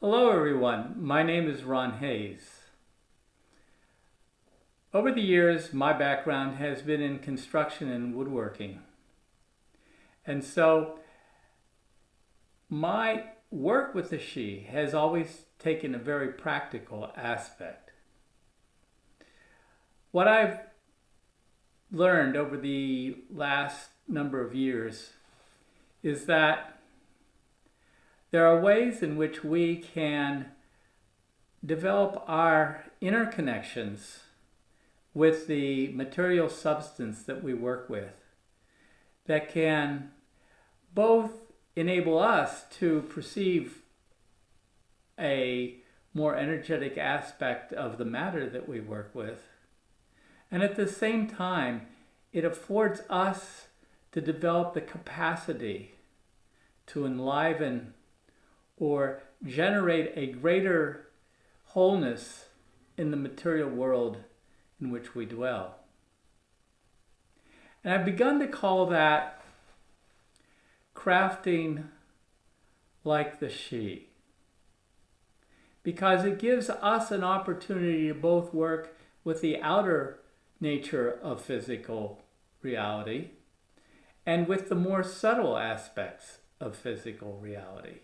Hello everyone, my name is Ron Hayes. Over the years, my background has been in construction and woodworking. And so my work with the she has always taken a very practical aspect. What I've learned over the last number of years is that there are ways in which we can develop our inner connections with the material substance that we work with that can both enable us to perceive a more energetic aspect of the matter that we work with, and at the same time it affords us to develop the capacity to enliven or generate a greater wholeness in the material world in which we dwell. And I've begun to call that crafting like the she, because it gives us an opportunity to both work with the outer nature of physical reality and with the more subtle aspects of physical reality.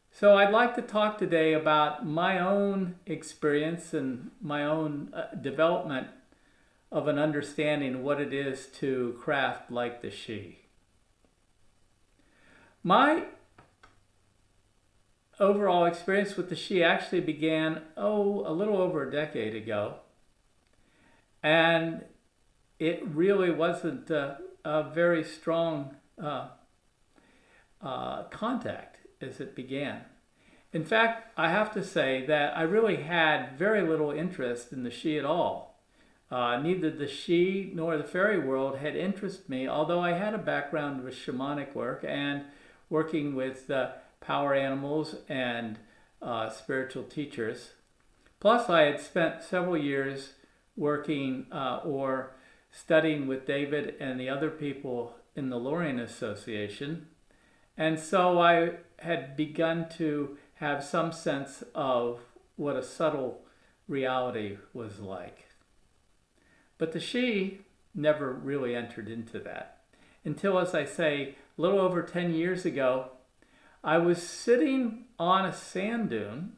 So I'd like to talk today about my own experience and my own development of an understanding of what it is to craft like the she. My overall experience with the she actually began, a little over a decade ago. And it really wasn't a very strong contact as it began. In fact, I have to say that I really had very little interest in the she at all. Neither the she nor the fairy world had interested me, although I had a background with shamanic work and working with power animals and spiritual teachers. Plus, I had spent several years working or studying with David and the other people in the Lorraine Association. And so I had begun to have some sense of what a subtle reality was like. But the she never really entered into that until, as I say, a little over 10 years ago, I was sitting on a sand dune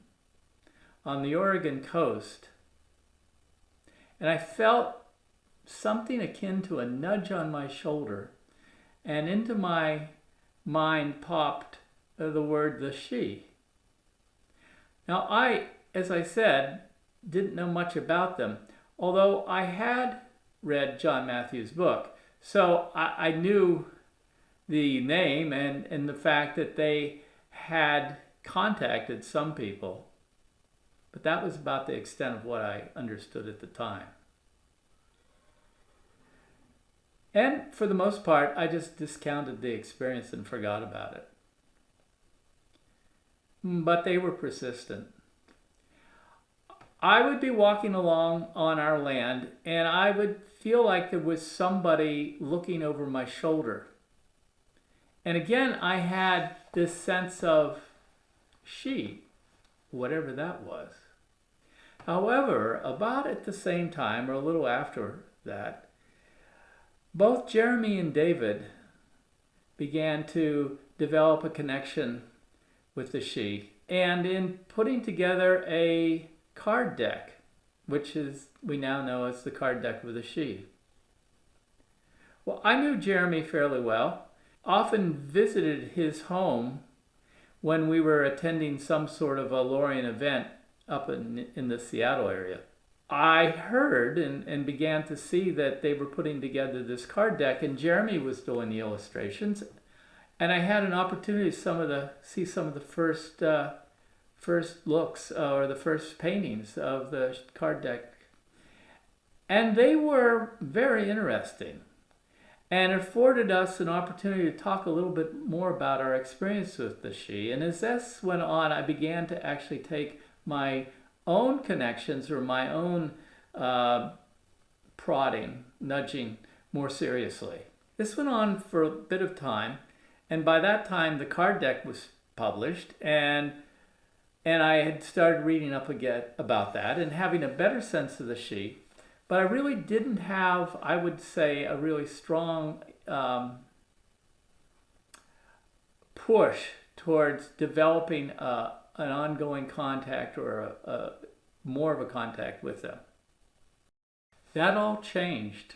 on the Oregon coast, and I felt something akin to a nudge on my shoulder, and into my mind popped the word the she. Now I, as I said, didn't know much about them, although I had read John Matthews' book. So I knew the name and the fact that they had contacted some people. But that was about the extent of what I understood at the time. And for the most part, I just discounted the experience and forgot about it. But they were persistent. I would be walking along on our land, and I would feel like there was somebody looking over my shoulder. And again, I had this sense of she, whatever that was. However, about at the same time, or a little after that, both Jeremy and David began to develop a connection with the she, and in putting together a card deck, which we now know as the card deck of the she. Well, I knew Jeremy fairly well, often visited his home when we were attending some sort of a Lorraine event up in the Seattle area. I heard and began to see that they were putting together this card deck, and Jeremy was doing the illustrations, and I had an opportunity to see some of the first looks or the first paintings of the card deck, and they were very interesting and afforded us an opportunity to talk a little bit more about our experience with the she. And as this went on, I began to actually take my own connections or my own prodding, nudging more seriously. This went on for a bit of time, and by that time the card deck was published, and I had started reading up again about that and having a better sense of the she, but I really didn't have, I would say, a really strong push towards developing an ongoing contact or more of a contact with them. That all changed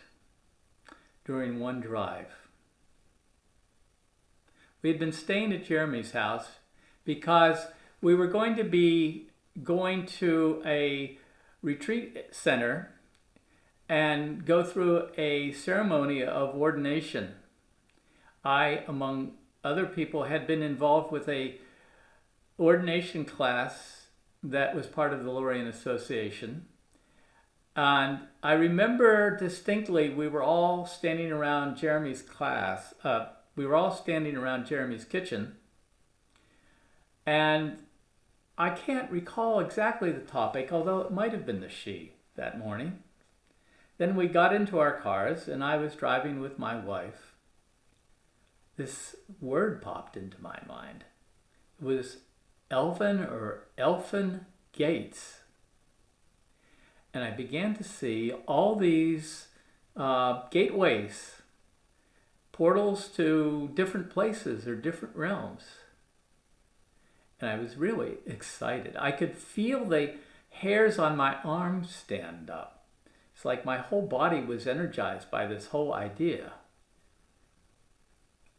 during one drive. We had been staying at Jeremy's house because we were going to be going to a retreat center and go through a ceremony of ordination. I, among other people, had been involved with a ordination class that was part of the Lorraine Association. And I remember distinctly we were all standing around Jeremy's class. We were all standing around Jeremy's kitchen. And I can't recall exactly the topic, although it might have been the she that morning. Then we got into our cars and I was driving with my wife. This word popped into my mind. It was Elven or Elfin gates. And I began to see all these gateways, portals to different places or different realms. And I was really excited. I could feel the hairs on my arms stand up. It's like my whole body was energized by this whole idea.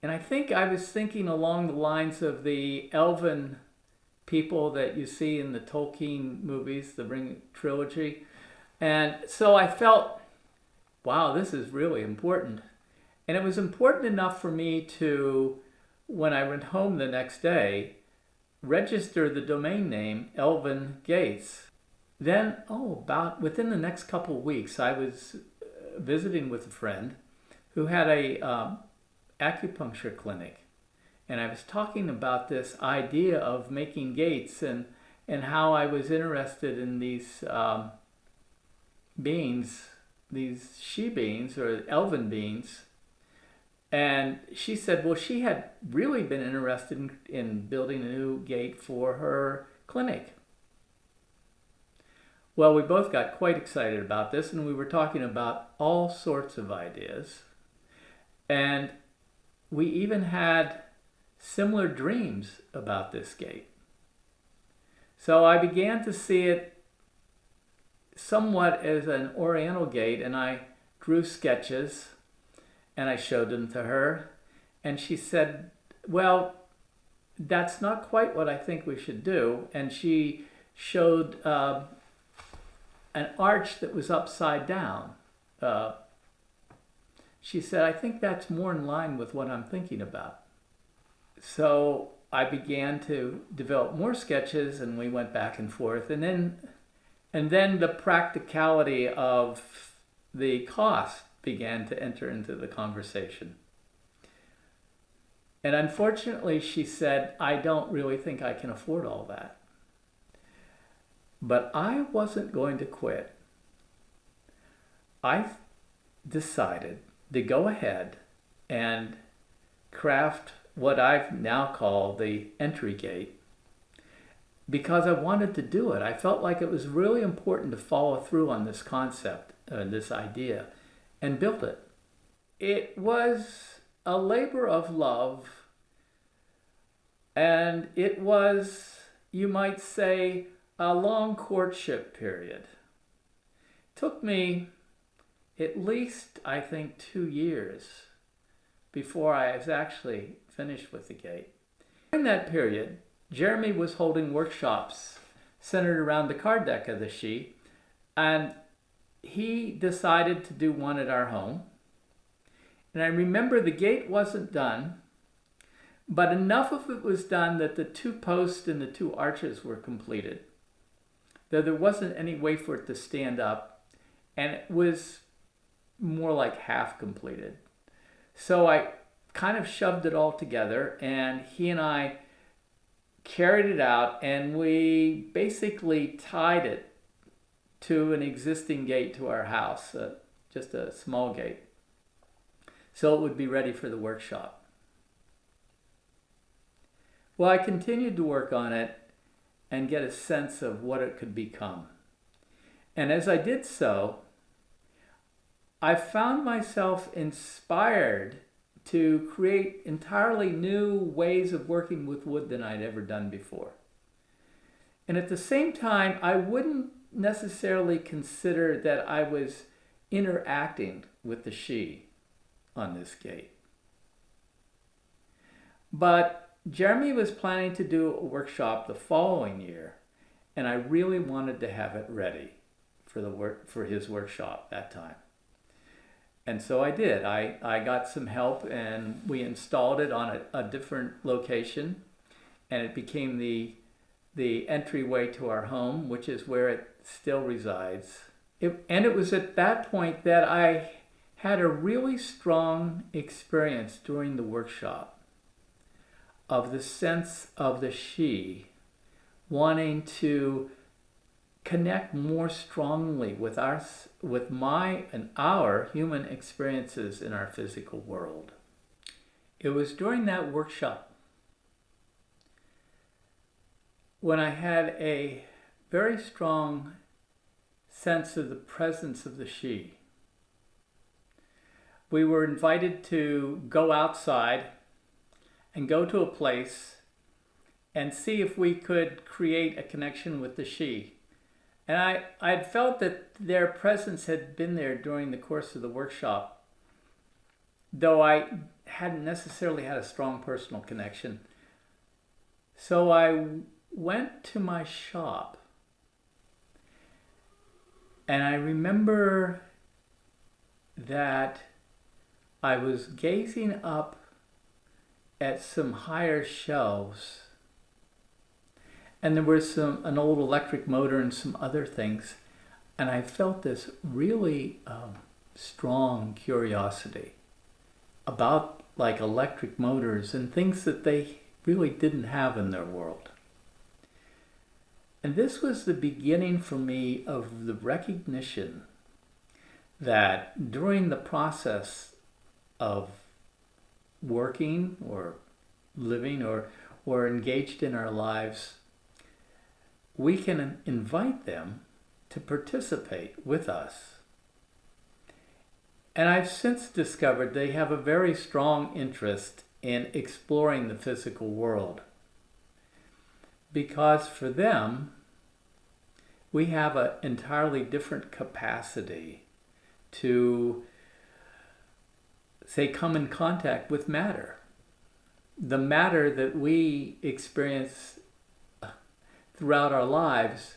And I think I was thinking along the lines of the Elven people that you see in the Tolkien movies, the Ring trilogy. And so I felt, wow, this is really important. And it was important enough for me to, when I went home the next day, register the domain name Elven Gates. Then, about within the next couple of weeks, I was visiting with a friend who had a acupuncture clinic. And I was talking about this idea of making gates and how I was interested in these beings, these she beings or elven beings. And she said, well, she had really been interested in building a new gate for her clinic. Well, we both got quite excited about this, and we were talking about all sorts of ideas. And we even had similar dreams about this gate. So I began to see it somewhat as an Oriental gate, and I drew sketches and I showed them to her. And she said, well, that's not quite what I think we should do. And she showed an arch that was upside down. She said, I think that's more in line with what I'm thinking about. So I began to develop more sketches and we went back and forth. And then the practicality of the cost began to enter into the conversation. And unfortunately, she said, I don't really think I can afford all that. But I wasn't going to quit. I decided to go ahead and craft what I've now called the entry gate because I wanted to do it. I felt like it was really important to follow through on this concept, this idea, and build it. It was a labor of love, and it was, you might say, a long courtship period. It took me at least, I think, 2 years before I was actually finished with the gate. During that period, Jeremy was holding workshops centered around the card deck of the she, and he decided to do one at our home. And I remember the gate wasn't done, but enough of it was done that the 2 posts and the 2 arches were completed, though there wasn't any way for it to stand up, and it was more like half completed. So I kind of shoved it all together, and he and I carried it out, and we basically tied it to an existing gate to our house, just a small gate, so it would be ready for the workshop. Well, I continued to work on it and get a sense of what it could become. And as I did so, I found myself inspired to create entirely new ways of working with wood than I'd ever done before. And at the same time, I wouldn't necessarily consider that I was interacting with the she on this gate. But Jeremy was planning to do a workshop the following year, and I really wanted to have it ready for his workshop that time. And so I did. I got some help, and we installed it on a different location, and it became the entryway to our home, which is where it still resides. And it was at that point that I had a really strong experience during the workshop of the sense of the she wanting to connect more strongly with my and our human experiences in our physical world. It was during that workshop when I had a very strong sense of the presence of the she. We were invited to go outside and go to a place and see if we could create a connection with the she. And I'd felt that their presence had been there during the course of the workshop, though I hadn't necessarily had a strong personal connection. So I went to my shop, and I remember that I was gazing up at some higher shelves, and there was an old electric motor and some other things, and I felt this really strong curiosity about like electric motors and things that they really didn't have in their world. And this was the beginning for me of the recognition that during the process of working or living or engaged in our lives, we can invite them to participate with us. And I've since discovered they have a very strong interest in exploring the physical world, because for them, we have an entirely different capacity to, say, come in contact with matter. The matter that we experience throughout our lives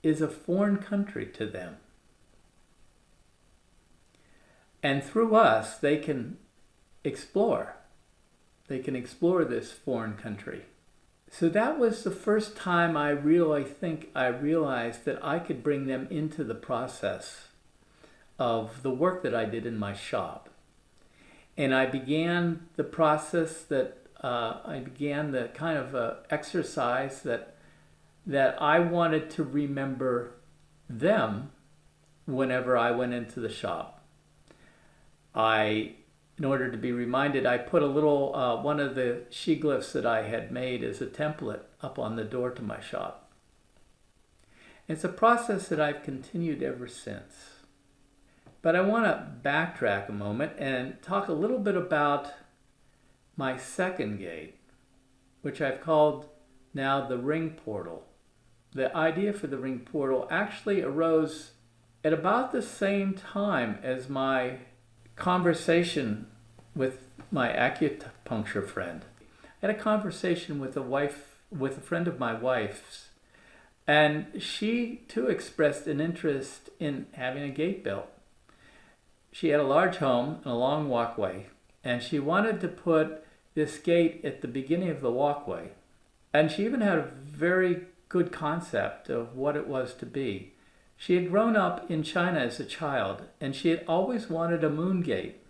is a foreign country to them. And through us, they can explore. They can explore this foreign country. So that was the first time I realized that I could bring them into the process of the work that I did in my shop. And I began the process the kind of exercise that I wanted to remember them whenever I went into the shop. In order to be reminded, I put a little, one of the she glyphs that I had made as a template up on the door to my shop. It's a process that I've continued ever since. But I want to backtrack a moment and talk a little bit about my second gate, which I've called now the ring portal. The idea for the ring portal actually arose at about the same time as my conversation with my acupuncture friend. I had a conversation with a friend of my wife's, and she too expressed an interest in having a gate built. She had a large home and a long walkway, and she wanted to put this gate at the beginning of the walkway. And she even had a very good concept of what it was to be. She had grown up in China as a child, and she had always wanted a moon gate.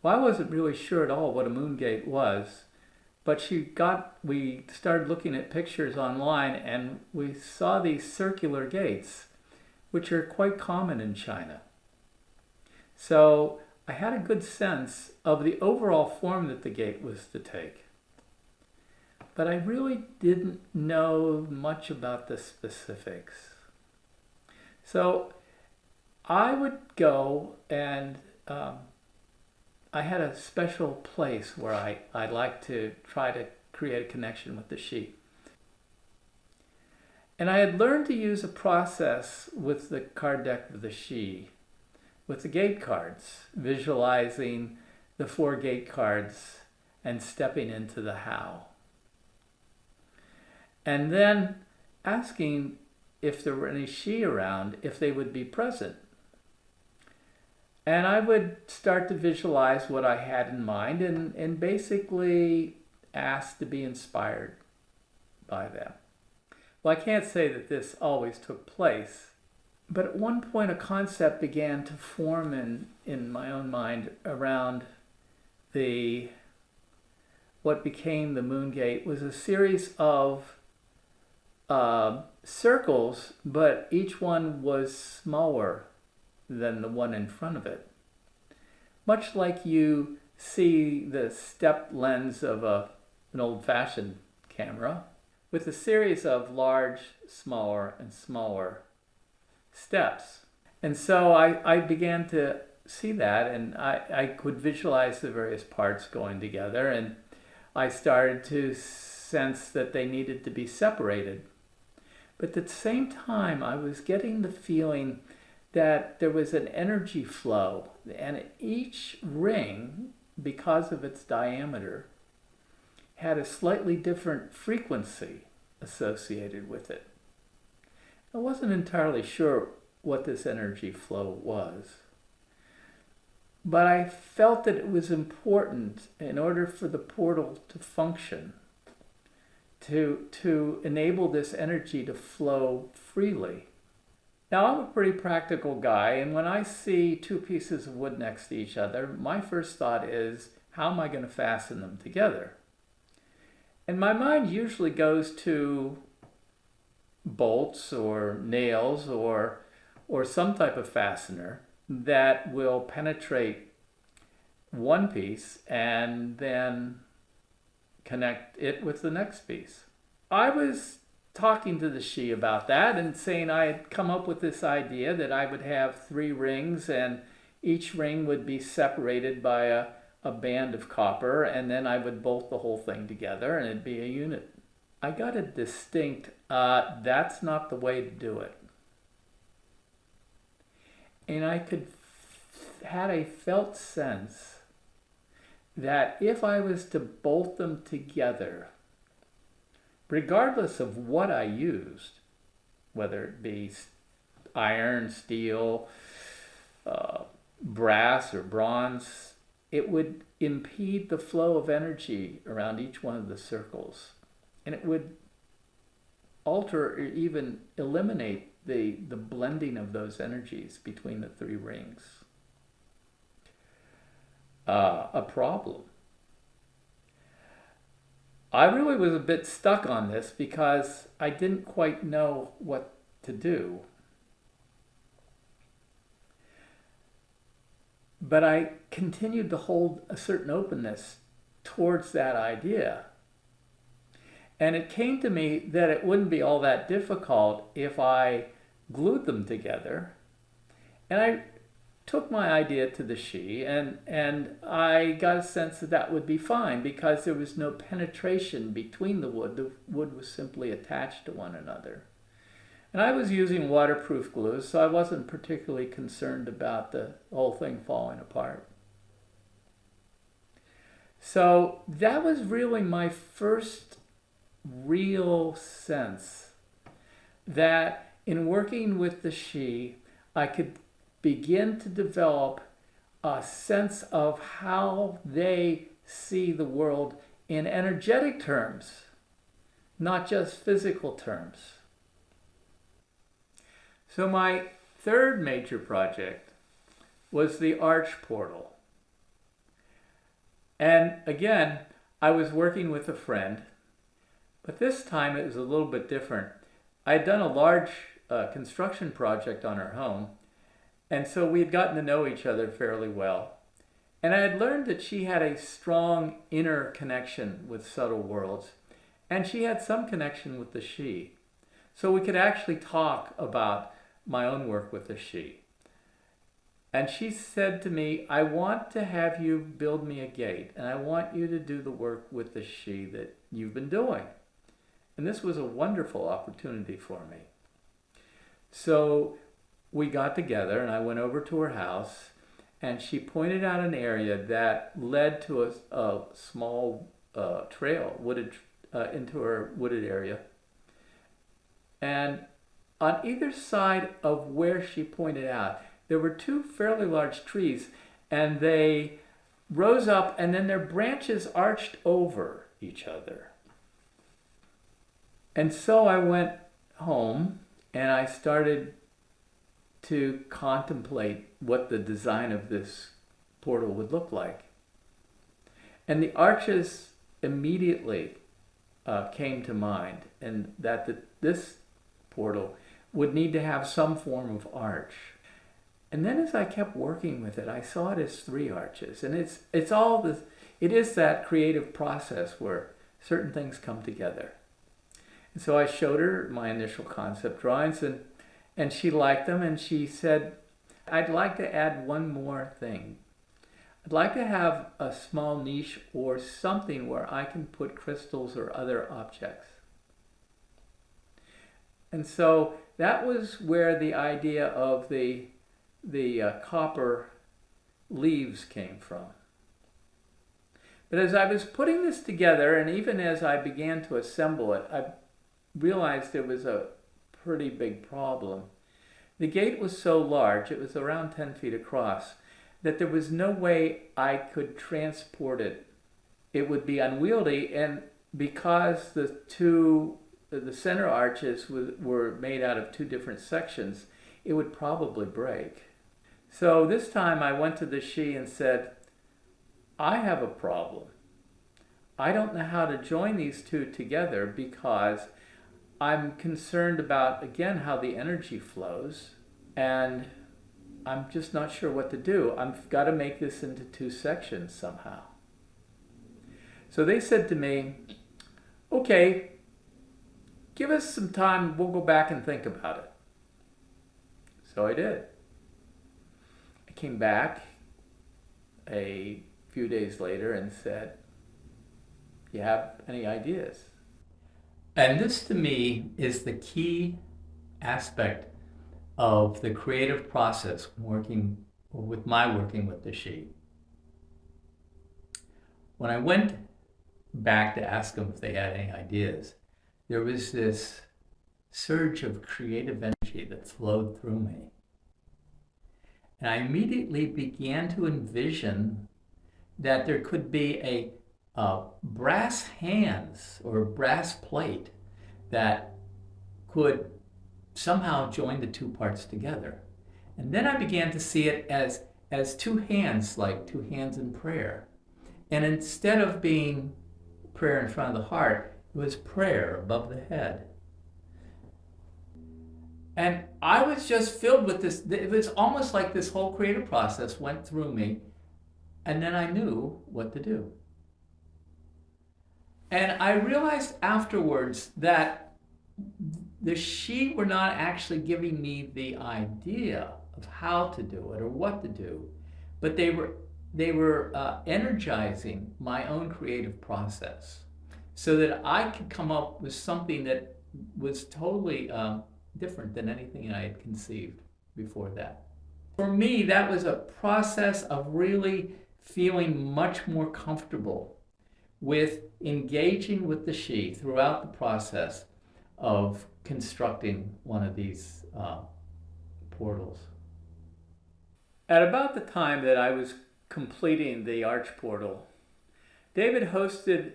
Well, I wasn't really sure at all what a moon gate was, but we started looking at pictures online, and we saw these circular gates, which are quite common in China. So I had a good sense of the overall form that the gate was to take. but I really didn't know much about the specifics. So I would go and I had a special place where I like to try to create a connection with the sheep. And I had learned to use a process with the card deck of the Sidhe, with the gate cards, visualizing the 4 gate cards and stepping into the how. And then asking if there were any Sidhe around, if they would be present. And I would start to visualize what I had in mind and basically ask to be inspired by them. Well, I can't say that this always took place, but at one point a concept began to form in my own mind around what became the moon gate. Was a series of circles, but each one was smaller than the one in front of it. Much like you see the step lens of an old-fashioned camera, with a series of large, smaller, and smaller steps. And so I began to see that, and I could visualize the various parts going together, and I started to sense that they needed to be separated. But at the same time, I was getting the feeling that there was an energy flow, and each ring, because of its diameter, had a slightly different frequency associated with it. I wasn't entirely sure what this energy flow was, but I felt that it was important in order for the portal to function, to enable this energy to flow freely. Now, I'm a pretty practical guy, and when I see 2 pieces of wood next to each other, my first thought is, how am I going to fasten them together? And my mind usually goes to bolts or nails or some type of fastener that will penetrate one piece and then connect it with the next piece. I was talking to the Sidhe about that and saying I had come up with this idea that I would have 3 rings and each ring would be separated by a band of copper, and then I would bolt the whole thing together and it'd be a unit. I got a distinct, that's not the way to do it. And I had a felt sense that if I was to bolt them together, regardless of what I used, whether it be iron, steel, brass, or bronze, it would impede the flow of energy around each one of the circles. And it would alter or even eliminate the blending of those energies between the 3 rings. A problem. I really was a bit stuck on this because I didn't quite know what to do. But I continued to hold a certain openness towards that idea. And it came to me that it wouldn't be all that difficult if I glued them together. And I took my idea to the Sidhe, and I got a sense that that would be fine because there was no penetration between the wood. The wood was simply attached to one another. And I was using waterproof glue, so I wasn't particularly concerned about the whole thing falling apart. So that was really my first real sense that in working with the Sidhe, I could begin to develop a sense of how they see the world in energetic terms, not just physical terms. So my third major project was the arch portal. And again, I was working with a friend, but this time it was a little bit different. I had done a large construction project on our home, and so we had gotten to know each other fairly well. And I had learned that she had a strong inner connection with subtle worlds, and she had some connection with the she. So we could actually talk about my own work with the she. And she said to me, I want to have you build me a gate, and I want you to do the work with the she that you've been doing. And this was a wonderful opportunity for me. So we got together, and I went over to her house, and she pointed out an area that led to a small trail, into her wooded area. And on either side of where she pointed out, there were two fairly large trees, and they rose up, and then their branches arched over each other. And so I went home, and I started to contemplate what the design of this portal would look like. And the arches immediately came to mind, and that this portal would need to have some form of arch. And then as I kept working with it, I saw it as 3 arches. And it's all this, it is that creative process where certain things come together. And so I showed her my initial concept drawings, and she liked them, and she said, I'd like to add one more thing. I'd like to have a small niche or something where I can put crystals or other objects. And so that was where the idea of the copper leaves came from. But as I was putting this together, and even as I began to assemble it, I realized it was a pretty big problem. The gate was so large, it was around 10 feet across, that there was no way I could transport it. It would be unwieldy, and because the center arches were made out of 2 different sections, it would probably break. So this time I went to the she and said, I have a problem. I don't know how to join these 2 together because I'm concerned about, again, how the energy flows, and I'm just not sure what to do. I've got to make this into 2 sections somehow. So they said to me, okay, give us some time, we'll go back and think about it. So I did. I came back a few days later and said, you have any ideas? And this to me is the key aspect of the creative process working with the she. When I went back to ask them if they had any ideas, there was this surge of creative energy that flowed through me. And I immediately began to envision that there could be a brass hands or a brass plate that could somehow join the 2 parts together. And then I began to see it as 2 hands, like 2 hands in prayer. And instead of being prayer in front of the heart, it was prayer above the head. And I was just filled with this. It was almost like this whole creative process went through me, and then I knew what to do. And I realized afterwards that the she were not actually giving me the idea of how to do it or what to do, but they were energizing my own creative process so that I could come up with something that was totally different than anything I had conceived before that. For me, that was a process of really feeling much more comfortable with engaging with the she throughout the process of constructing one of these portals. At about the time that I was completing the arch portal, David hosted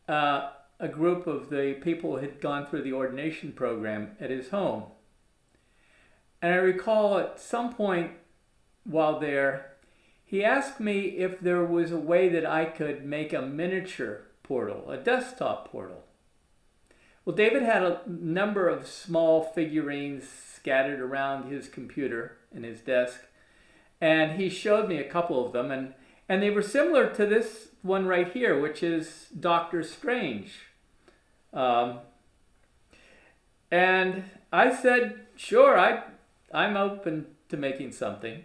a group of the people who had gone through the ordination program at his home. And I recall at some point while there, he asked me if there was a way that I could make a miniature portal, a desktop portal. Well, David had a number of small figurines scattered around his computer in his desk, and he showed me a couple of them, and they were similar to this one right here, which is Doctor Strange, Um, and I said, sure, I'm open to making something.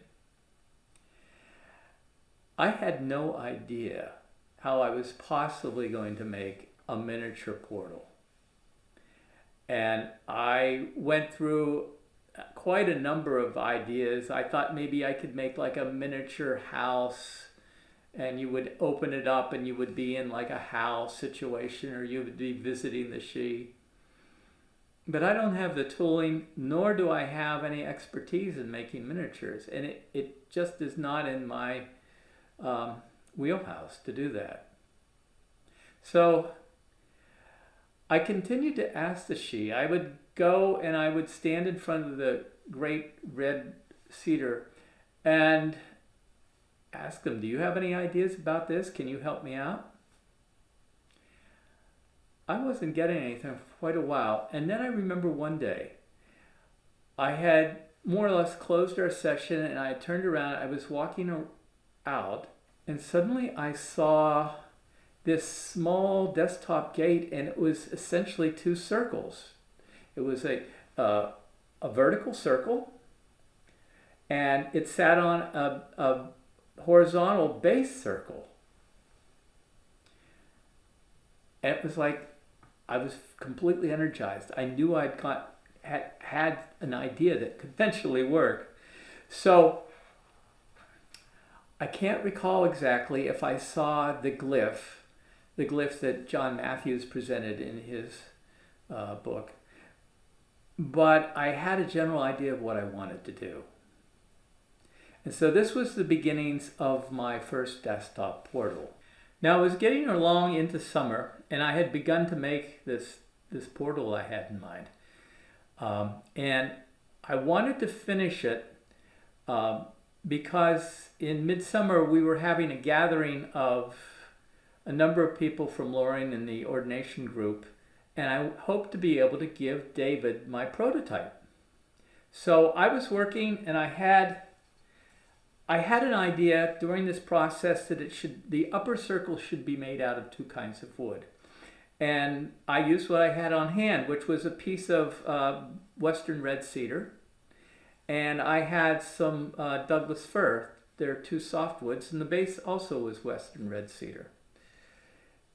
I had no idea how I was possibly going to make a miniature portal. And I went through quite a number of ideas. I thought maybe I could make like a miniature house, and you would open it up and you would be in like a house situation, or you would be visiting the Sidhe. But I don't have the tooling, nor do I have any expertise in making miniatures. And it just is not in my wheelhouse to do that. So I continued to ask the Sidhe. I would go and I would stand in front of the great red cedar and ask them, do you have any ideas about this? Can you help me out? I wasn't getting anything for quite a while. And then I remember one day, I had more or less closed our session and I turned around, I was walking out, and suddenly I saw this small desktop gate, and it was essentially two circles. It was a vertical circle, and it sat on a horizontal base circle. And it was like I was completely energized. I knew had an idea that could eventually work. So I can't recall exactly if I saw the glyph that John Matthews presented in his book, but I had a general idea of what I wanted to do. And so this was the beginnings of my first desktop portal. Now, it was getting along into summer, and I had begun to make this portal I had in mind. And I wanted to finish it because in midsummer we were having a gathering of a number of people from Loring in the ordination group, and I hoped to be able to give David my prototype. So I was working, and I had an idea during this process that the upper circle should be made out of two kinds of wood. And I used what I had on hand, which was a piece of western red cedar, and I had some Douglas fir. They're two softwoods, and the base also was western red cedar.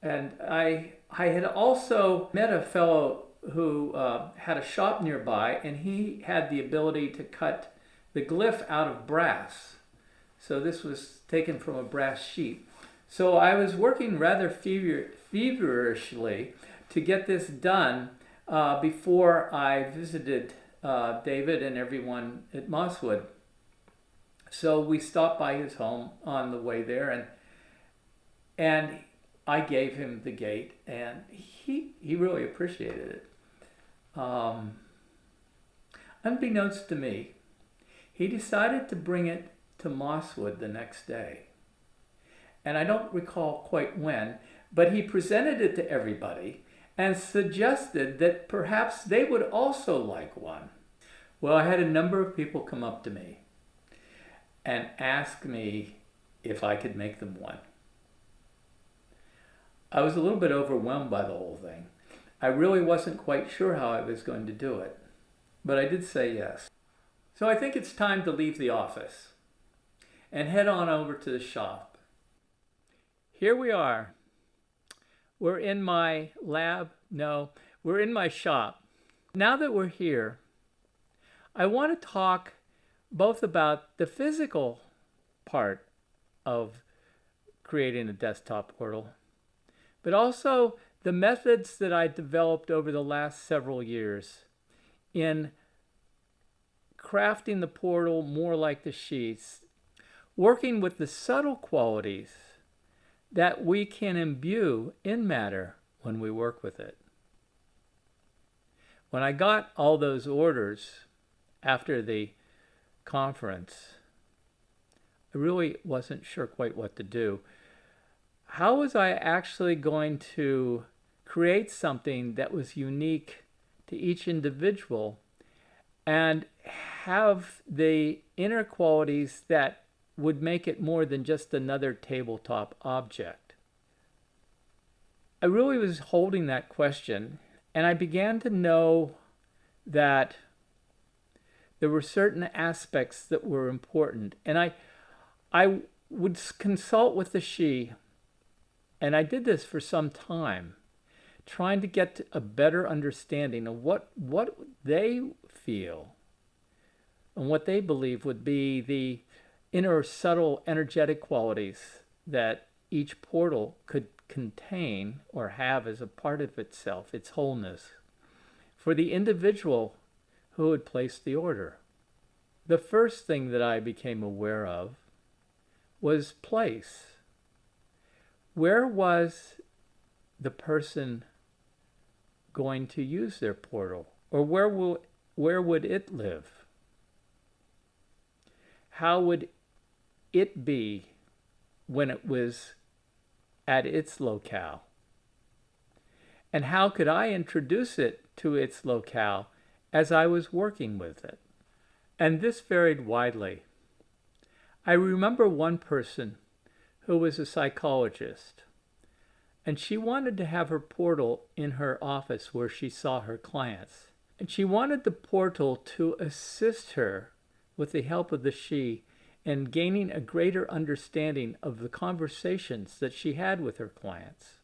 And I had also met a fellow who had a shop nearby, and he had the ability to cut the glyph out of brass. So this was taken from a brass sheet. So I was working rather feverishly to get this done before I visited David and everyone at Mosswood. So we stopped by his home on the way there, and I gave him the gate, and he really appreciated it. Unbeknownst to me, he decided to bring it to Mosswood the next day. And I don't recall quite when, but he presented it to everybody and suggested that perhaps they would also like one. Well, I had a number of people come up to me and ask me if I could make them one. I was a little bit overwhelmed by the whole thing. I really wasn't quite sure how I was going to do it, but I did say yes. So I think it's time to leave the office and head on over to the shop. Here we are. We're in my lab. No, we're in my shop. Now that we're here, I want to talk both about the physical part of creating a desktop portal, but also the methods that I developed over the last several years in crafting the portal more like the sheaths, working with the subtle qualities that we can imbue in matter when we work with it. When I got all those orders after the conference, I really wasn't sure quite what to do. How was I actually going to create something that was unique to each individual and have the inner qualities that would make it more than just another tabletop object? I really was holding that question, and I began to know that there were certain aspects that were important. And I would consult with the she, and I did this for some time, trying to get a better understanding of what they feel and what they believe would be the inner subtle energetic qualities that each portal could contain or have as a part of itself, its wholeness, for the individual who had placed the order. The first thing that I became aware of was place. Where was the person going to use their portal? Or where would it live? How would it be when it was at its locale? And how could I introduce it to its locale as I was working with it? And this varied widely. I remember one person who was a psychologist, and she wanted to have her portal in her office where she saw her clients. And she wanted the portal to assist her with the help of the she in gaining a greater understanding of the conversations that she had with her clients.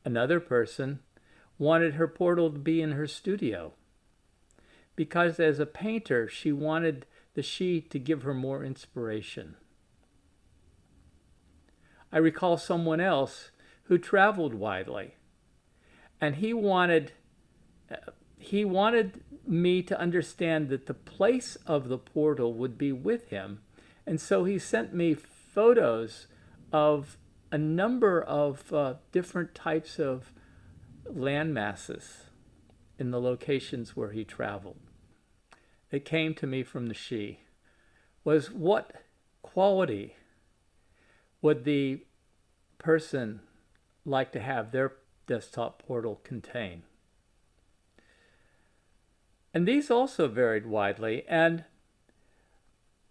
Another person wanted her portal to be in her studio because as a painter, she wanted the she to give her more inspiration. I recall someone else who traveled widely, and he wanted me to understand that the place of the portal would be with him, and so he sent me photos of a number of different types of land masses in the locations where he traveled. It came to me from the she was what quality would the person like to have their desktop portal contain? And these also varied widely. And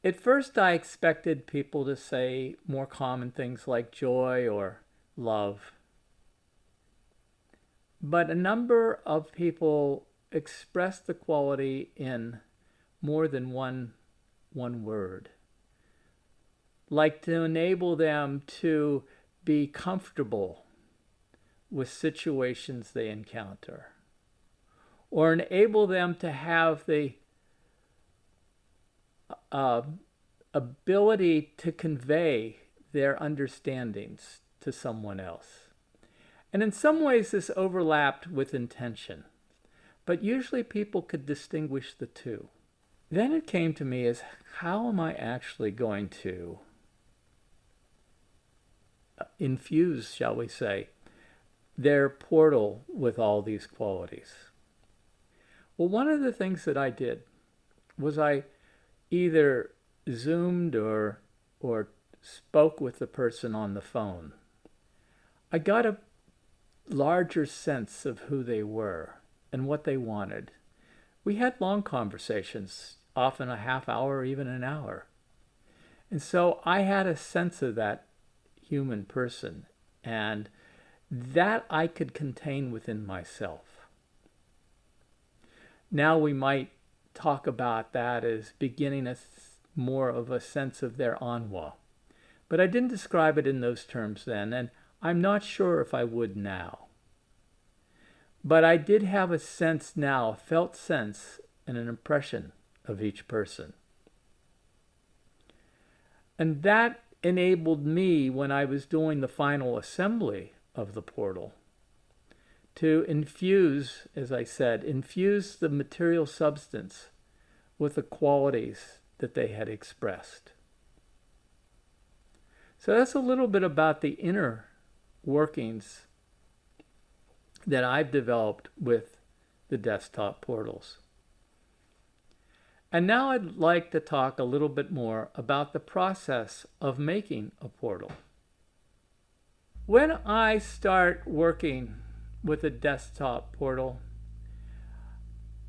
at first I expected people to say more common things like joy or love. But a number of people expressed the quality in more than one word. Like to enable them to be comfortable with situations they encounter, or enable them to have the ability to convey their understandings to someone else. And in some ways this overlapped with intention, but usually people could distinguish the two. Then it came to me as, how am I actually going to infuse, shall we say, their portal with all these qualities? Well, one of the things that I did was I either Zoomed or spoke with the person on the phone. I got a larger sense of who they were and what they wanted. We had long conversations, often a half hour or even an hour. And so I had a sense of that human person, and that I could contain within myself. Now we might talk about that as beginning more of a sense of their ennui. But I didn't describe it in those terms then, and I'm not sure if I would now. But I did have a sense now, a felt sense and an impression of each person. And that enabled me, when I was doing the final assembly of the portal, to infuse, as I said, infuse the material substance with the qualities that they had expressed. So that's a little bit about the inner workings that I've developed with the desktop portals. And now I'd like to talk a little bit more about the process of making a portal. When I start working with a desktop portal,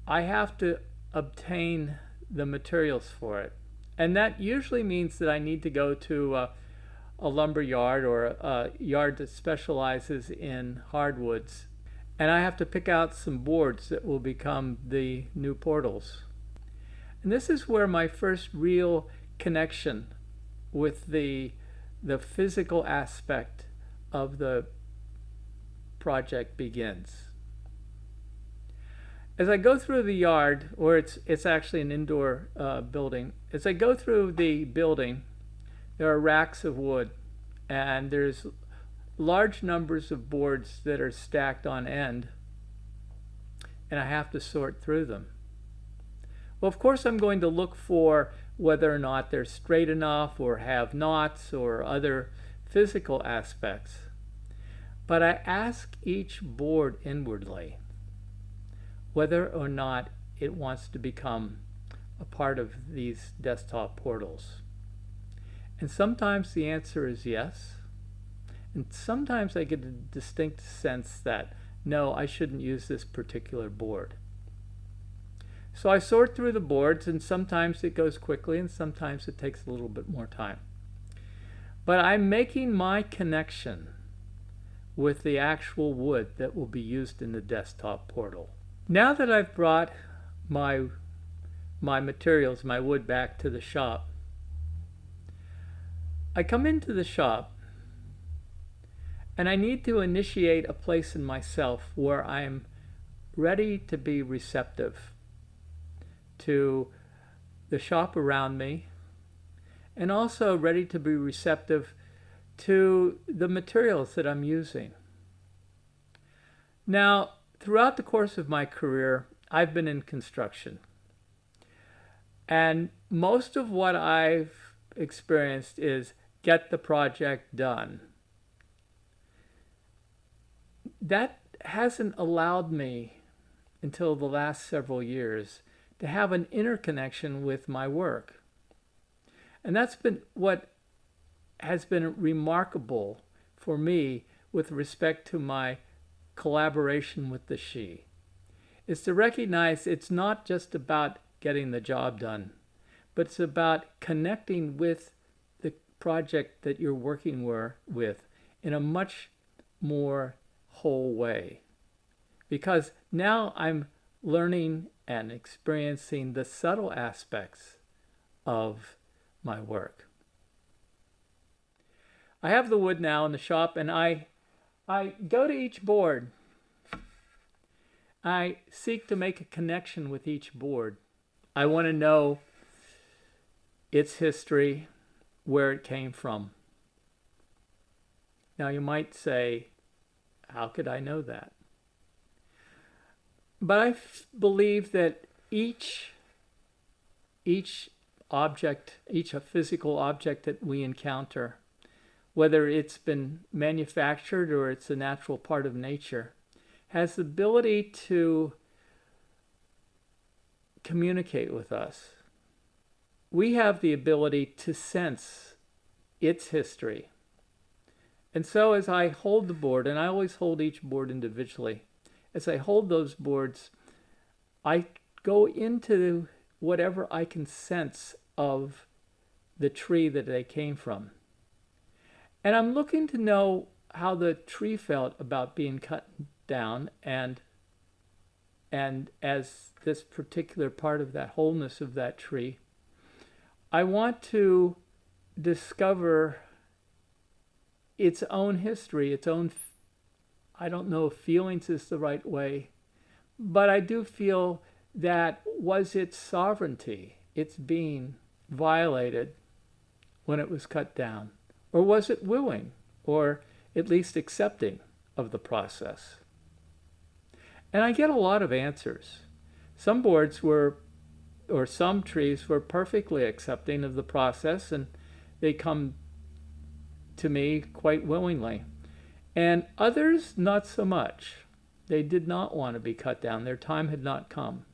I have to obtain the materials for it. And that usually means that I need to go to a lumber yard or a yard that specializes in hardwoods. And I have to pick out some boards that will become the new portals. And this is where my first real connection with the physical aspect of the project begins. As I go through the yard, or it's actually an indoor building, as I go through the building, there are racks of wood, and there's large numbers of boards that are stacked on end, and I have to sort through them. Well, of course, I'm going to look for whether or not they're straight enough or have knots or other physical aspects. But I ask each board inwardly whether or not it wants to become a part of these desktop portals. And sometimes the answer is yes. And sometimes I get a distinct sense that, no, I shouldn't use this particular board. So I sort through the boards, and sometimes it goes quickly and sometimes it takes a little bit more time. But I'm making my connection with the actual wood that will be used in the desktop portal. Now that I've brought my materials, my wood, back to the shop, I come into the shop and I need to initiate a place in myself where I'm ready to be receptive to the shop around me, and also ready to be receptive to the materials that I'm using. Now, throughout the course of my career, I've been in construction. And most of what I've experienced is get the project done. That hasn't allowed me, until the last several years, to have an interconnection with my work. And that's been what has been remarkable for me with respect to my collaboration with the she, is to recognize it's not just about getting the job done, but it's about connecting with the project that you're working with in a much more whole way. Because now I'm learning and experiencing the subtle aspects of my work. I have the wood now in the shop, and I go to each board. I seek to make a connection with each board. I want to know its history, where it came from. Now you might say, how could I know that? But I believe that each object, each physical object that we encounter, whether it's been manufactured or it's a natural part of nature, has the ability to communicate with us. We have the ability to sense its history. And so as I hold the board, and I always hold each board individually, as I hold those boards, I go into whatever I can sense of the tree that they came from. And I'm looking to know how the tree felt about being cut down, and as this particular part of that wholeness of that tree, I want to discover its own history, its own, I don't know if feelings is the right way, but I do feel that was its sovereignty, its being, violated when it was cut down? Or was it willing, or at least accepting of the process? And I get a lot of answers. Some boards were, or some trees were perfectly accepting of the process, and they come to me quite willingly. And others, not so much. They did not want to be cut down. Their time had not come.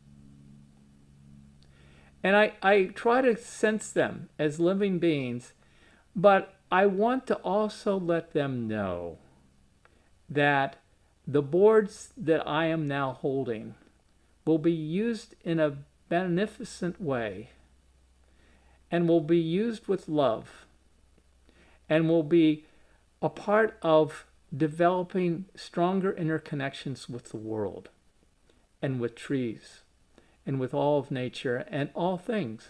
And I try to sense them as living beings, but I want to also let them know that the boards that I am now holding will be used in a beneficent way and will be used with love. and will be a part of developing stronger interconnections with the world and with trees and with all of nature and all things.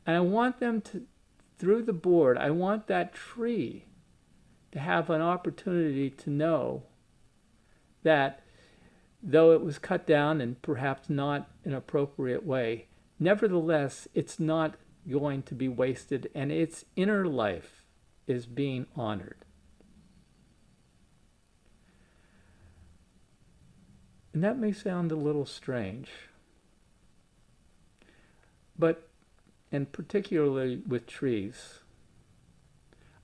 And I want them to, through the board, I want that tree to have an opportunity to know that though it was cut down and perhaps not in an appropriate way, nevertheless, it's not going to be wasted and its inner life is being honored. And that may sound a little strange, but, and particularly with trees,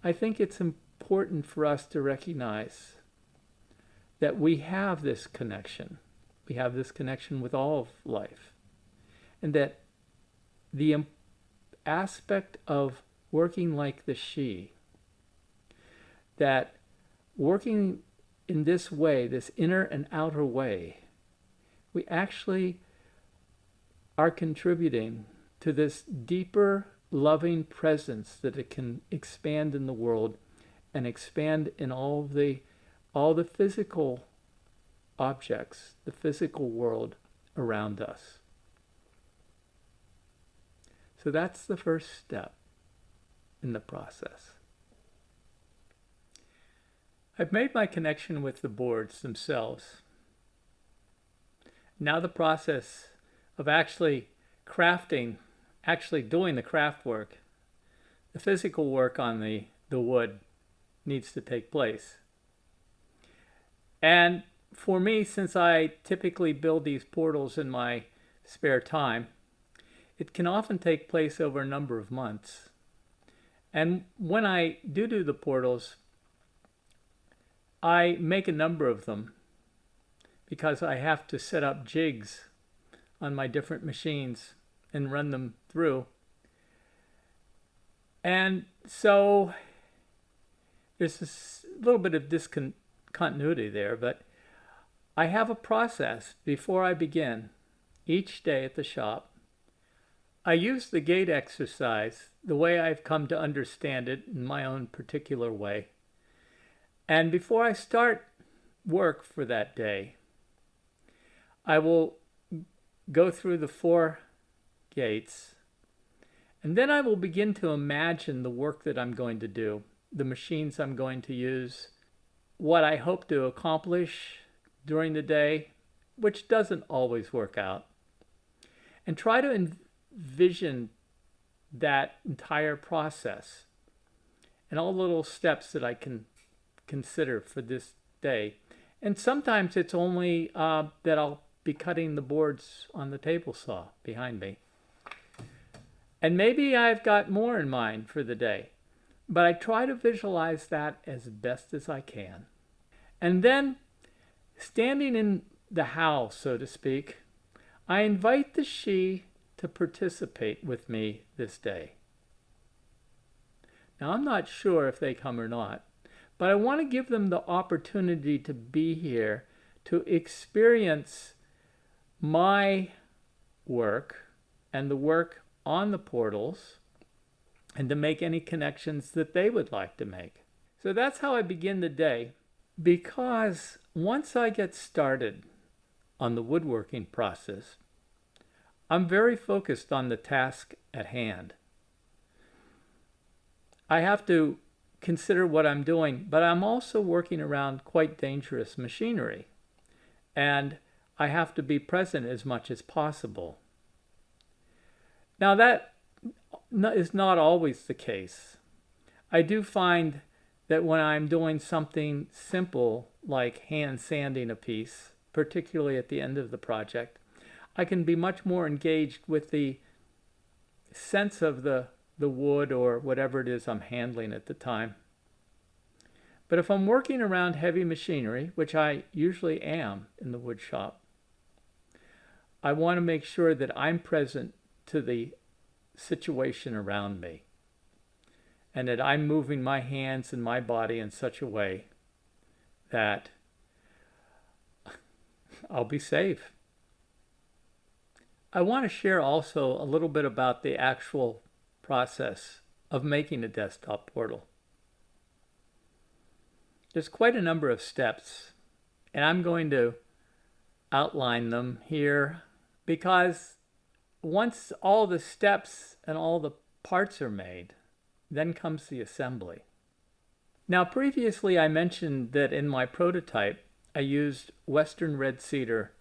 I think it's important for us to recognize that we have this connection. We have this connection with all of life. And that the aspect of working like the she, that working in this way, this inner and outer way, we actually are contributing to this deeper, loving presence that it can expand in the world and expand in all the physical objects, the physical world around us. So that's the first step in the process. I've made my connection with the boards themselves. Now the process of actually crafting, actually doing the craft work, the physical work on the wood needs to take place. And for me, since I typically build these portals in my spare time, it can often take place over a number of months. And when I do the portals, I make a number of them because I have to set up jigs on my different machines and run them through. And so there's a little bit of discontinuity there, but I have a process before I begin each day at the shop. I use the gate exercise the way I've come to understand it in my own particular way. And before I start work for that day, I will go through the 4 gates, and then I will begin to imagine the work that I'm going to do, the machines I'm going to use, what I hope to accomplish during the day, which doesn't always work out, and try to envision that entire process and all the little steps that I can consider for this day. And sometimes it's only that I'll be cutting the boards on the table saw behind me. And maybe I've got more in mind for the day, but I try to visualize that as best as I can. And then, standing in the how, so to speak, I invite the she to participate with me this day. Now, I'm not sure if they come or not, but I want to give them the opportunity to be here, to experience my work and the work on the portals, and to make any connections that they would like to make. So that's how I begin the day, because once I get started on the woodworking process, I'm very focused on the task at hand. I have to consider what I'm doing, but I'm also working around quite dangerous machinery, and I have to be present as much as possible. Now that is not always the case. I do find that when I'm doing something simple like hand sanding a piece, particularly at the end of the project, I can be much more engaged with the sense of the wood or whatever it is I'm handling at the time. But if I'm working around heavy machinery, which I usually am in the wood shop, I want to make sure that I'm present to the situation around me, and that I'm moving my hands and my body in such a way that I'll be safe. I want to share also a little bit about the actual process of making a desktop portal. There's quite a number of steps, and I'm going to outline them here because once all the steps and all the parts are made, then comes the assembly. Now, previously I mentioned that in my prototype I used Western red cedar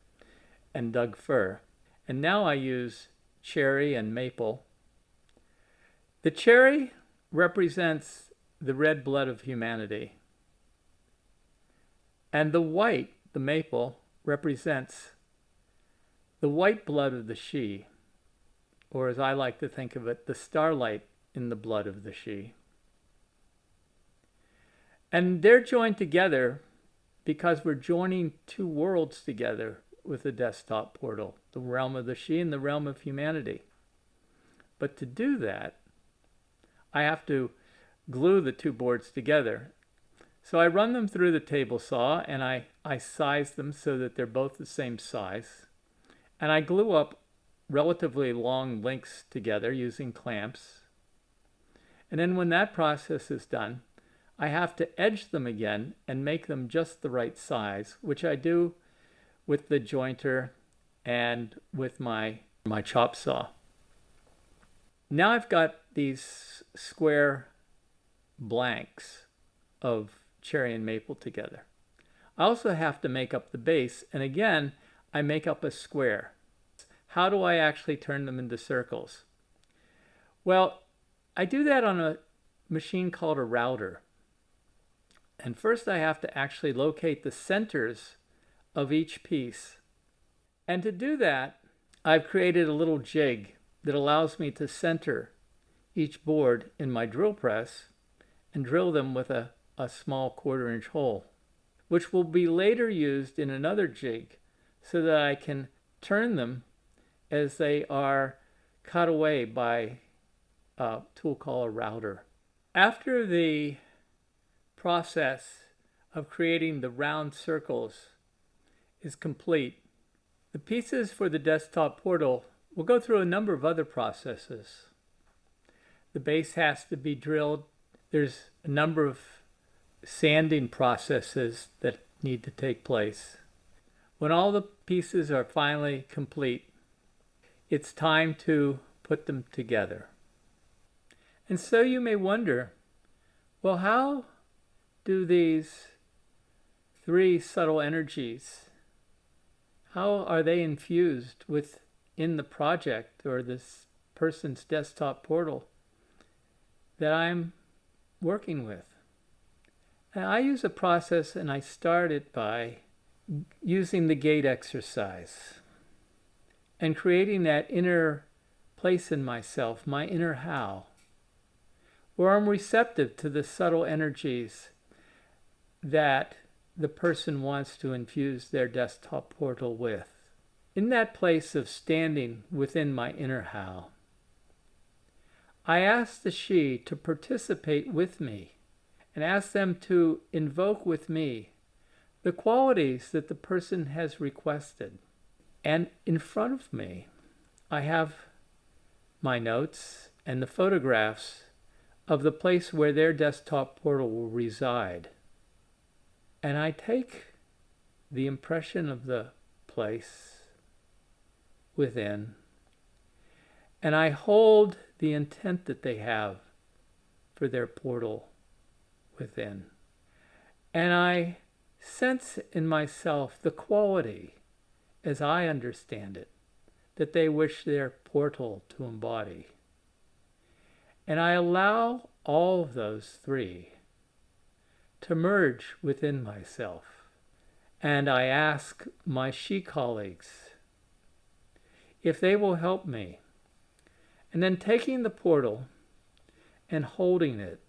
and Doug fir, and now I use cherry and maple. The cherry represents the red blood of humanity, and the white, the maple, represents the white blood of the she, or as I like to think of it, the starlight in the blood of the she. And they're joined together because we're joining two worlds together with the desktop portal, the realm of the she and the realm of humanity. But to do that, I have to glue the two boards together. So I run them through the table saw and I size them so that they're both the same size. And I glue up relatively long links together using clamps. And then when that process is done, I have to edge them again and make them just the right size, which I do with the jointer and with my chop saw. Now I've got these square blanks of cherry and maple together. I also have to make up the base, and again, I make up a square. How do I actually turn them into circles? Well, I do that on a machine called a router. And first I have to actually locate the centers of each piece. And to do that, I've created a little jig that allows me to center each board in my drill press and drill them with a small 1/4-inch hole, which will be later used in another jig so that I can turn them as they are cut away by a tool called a router. After the process of creating the round circles is complete, the pieces for the desktop portal will go through a number of other processes. The base has to be drilled. There's a number of sanding processes that need to take place. When all the pieces are finally complete, it's time to put them together. And so you may wonder, well, how do these three subtle energies, how are they infused within the project or this person's desktop portal that I'm working with? And I use a process, and I start it by using the gate exercise and creating that inner place in myself, my inner how, where I'm receptive to the subtle energies that the person wants to infuse their desktop portal with. In that place of standing within my inner how, I ask the she to participate with me and ask them to invoke with me the qualities that the person has requested. And in front of me, I have my notes and the photographs of the place where their desktop portal will reside. And I take the impression of the place within, and I hold the intent that they have for their portal within. And I sense in myself the quality, as I understand it, that they wish their portal to embody. And I allow all of those three to merge within myself. And I ask my she colleagues if they will help me. And then taking the portal and holding it,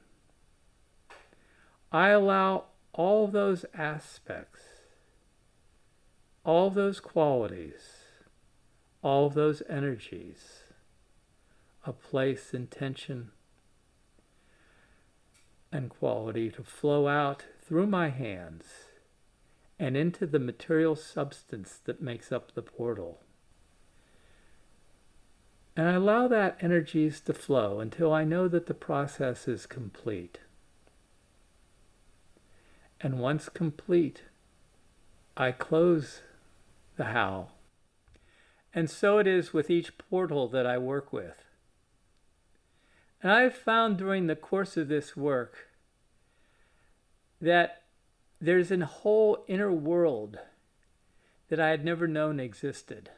I allow all those aspects, all those qualities, all those energies of place, intention, and quality to flow out through my hands and into the material substance that makes up the portal. And I allow that energies to flow until I know that the process is complete. And once complete, I close the howl. And so it is with each portal that I work with. And I've found during the course of this work that there's a whole inner world that I had never known existed.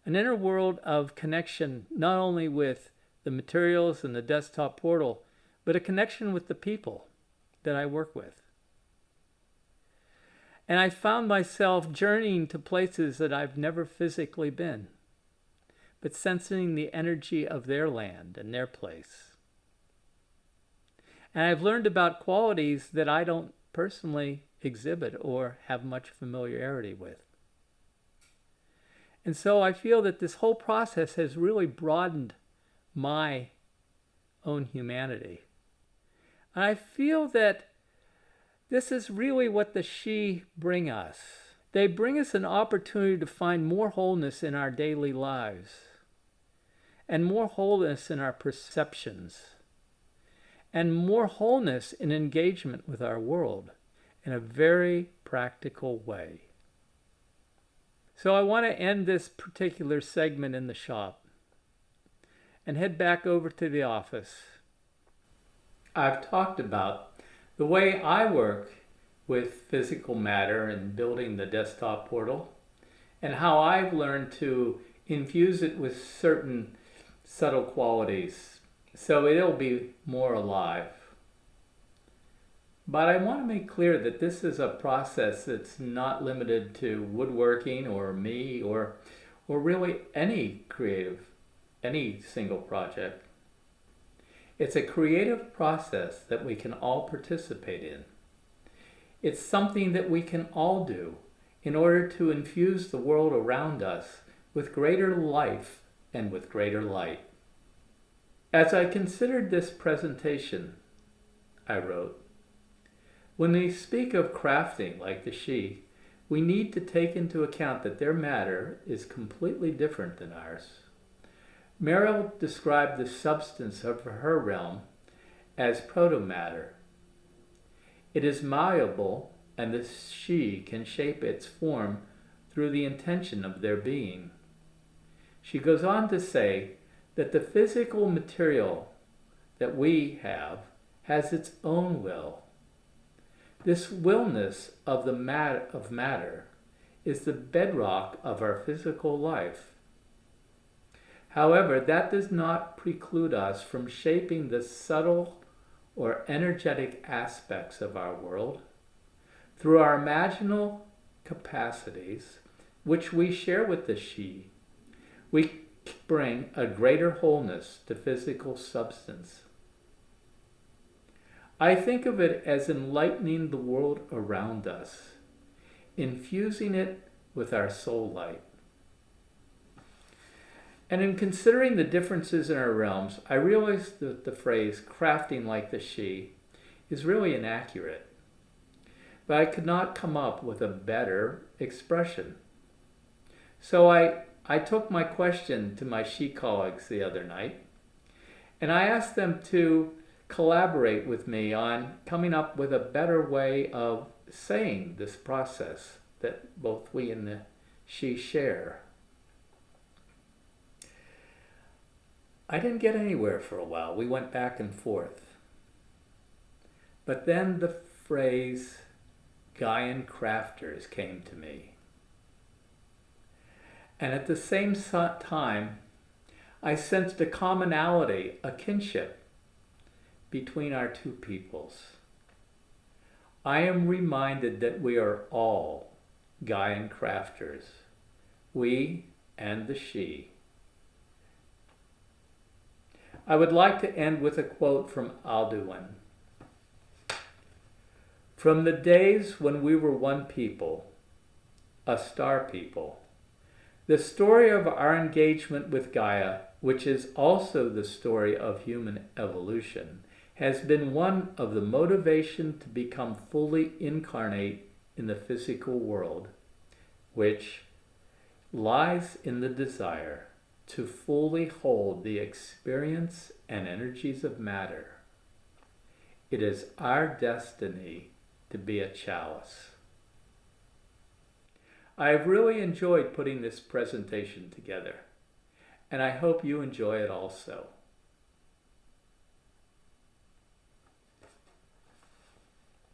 An inner world of connection, not only with the materials and the desktop portal, but a connection with the people that I work with. And I found myself journeying to places that I've never physically been, but sensing the energy of their land and their place. And I've learned about qualities that I don't personally exhibit or have much familiarity with. And so I feel that this whole process has really broadened my own humanity. And I feel that this is really what the Sidhe bring us. They bring us an opportunity to find more wholeness in our daily lives and more wholeness in our perceptions and more wholeness in engagement with our world in a very practical way. So I want to end this particular segment in the shop and head back over to the office. I've talked about the way I work with physical matter and building the desktop portal, and how I've learned to infuse it with certain subtle qualities so it'll be more alive. But I want to make clear that this is a process that's not limited to woodworking or me or really any single project. It's a creative process that we can all participate in. It's something that we can all do in order to infuse the world around us with greater life and with greater light. As I considered this presentation, I wrote, when we speak of crafting like the Sidhe, we need to take into account that their matter is completely different than ours. Meryl described the substance of her realm as protomatter. It is malleable, and the Sidhe can shape its form through the intention of their being. She goes on to say that the physical material that we have has its own will. This willness of matter is the bedrock of our physical life. However, that does not preclude us from shaping the subtle or energetic aspects of our world through our imaginal capacities, which we share with the Sidhe. We bring a greater wholeness to physical substance. I think of it as enlightening the world around us, infusing it with our soul light. And in considering the differences in our realms, I realized that the phrase crafting like the Sidhe is really inaccurate. But I could not come up with a better expression. So I took my question to my Sidhe colleagues the other night, and I asked them to collaborate with me on coming up with a better way of saying this process that both we and the Sidhe share. I didn't get anywhere for a while. We went back and forth. But then the phrase Gaian crafters came to me. And at the same time, I sensed a commonality, a kinship between our two peoples. I am reminded that we are all Gaian crafters, we and the Sidhe. I would like to end with a quote from Alduin. From the days when we were one people, a star people, the story of our engagement with Gaia, which is also the story of human evolution, has been one of the motivation to become fully incarnate in the physical world, which lies in the desire to fully hold the experience and energies of matter. It is our destiny to be a chalice. I have really enjoyed putting this presentation together, and I hope you enjoy it also.